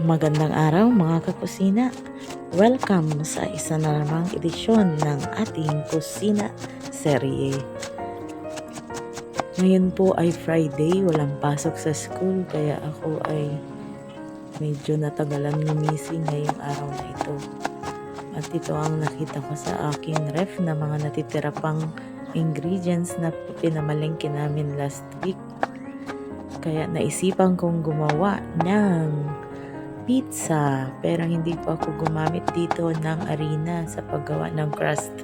Magandang araw mga kakusina. Welcome sa isa na namang edisyon ng ating kusina serye. Ngayon po ay Friday, walang pasok sa school kaya ako ay medyo natagalan gumising ngayong araw na ito. At ito ang nakita ko sa aking ref na mga natitira pang ingredients na pinamalengke namin last week. Kaya naisipan kong gumawa ng pizza, pero hindi po ako gumamit dito ng harina sa paggawa ng crust.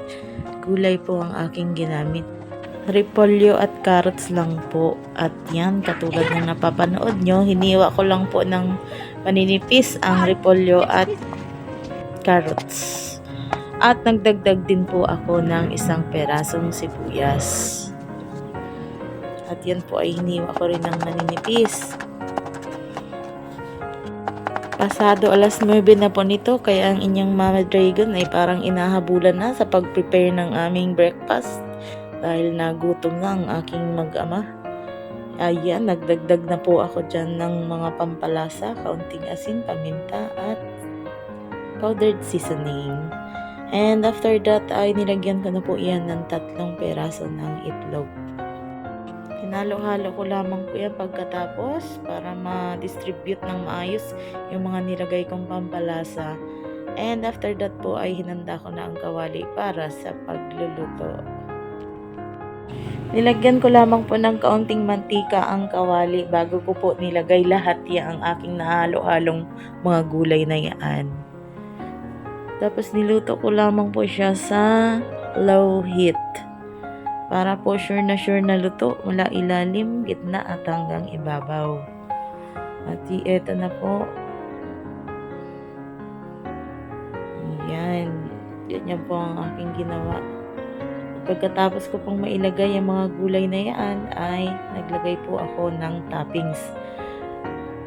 Gulay po ang aking ginamit. Repolyo at carrots lang po. At yan, katulad ng napapanood nyo, hiniwa ko lang po ng maninipis ang repolyo at carrots. At nagdagdag din po ako ng isang perasong sibuyas. At yan po ay hiniwa ko rin ng maninipis. Pasado alas 9 na po nito, kaya ang inyong Mama Dragon ay parang inahabulan na sa pag-prepare ng aming breakfast dahil nagutom na ang aking mag-ama. Ayan, nagdagdag na po ako dyan ng mga pampalasa, kaunting asin, paminta at powdered seasoning. And after that ay nilagyan ko na po yan ng 3 peraso ng itlog. Hinalo-halo ko lamang po yan pagkatapos para ma-distribute ng maayos yung mga nilagay kong pampalasa. And after that po ay hinanda ko na ang kawali para sa pagluluto. Nilagyan ko lamang po ng kaunting mantika ang kawali bago ko po nilagay lahat ang aking nahalo-halong mga gulay na yan. Tapos niluto ko lamang po siya sa low heat. Para po sure na luto mula ilalim, gitna at hanggang ibabaw. At eto na po. Ayan. Ganyan po ang aking ginawa. Pagkatapos ko pong mailagay ang mga gulay na yan, ay naglagay po ako ng toppings.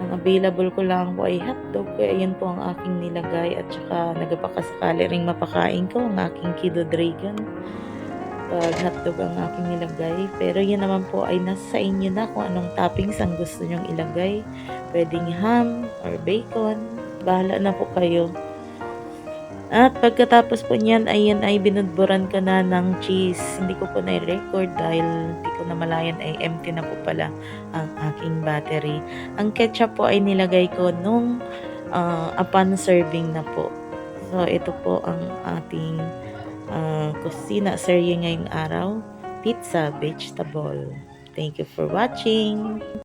Ang available ko lang po ay hotdog, kaya yun po ang aking nilagay. At saka nagpakasakali ring mapakain ko ang aking Kiddo Dragon. Pag hotdog ang aking nilagay. Pero yan naman po ay nasa inyo na kung anong toppings ang gusto nyong ilagay. Pwedeng ham or bacon. Bahala na po kayo. At pagkatapos po niyan ay binudburan ko na ng cheese. Hindi ko po na-record dahil hindi ko na malayan ay empty na po pala ang aking battery. Ang ketchup po ay nilagay ko nung upon serving na po. So ito po ang ating kusina serye ngayong araw, pizza vegetable. Thank you for watching.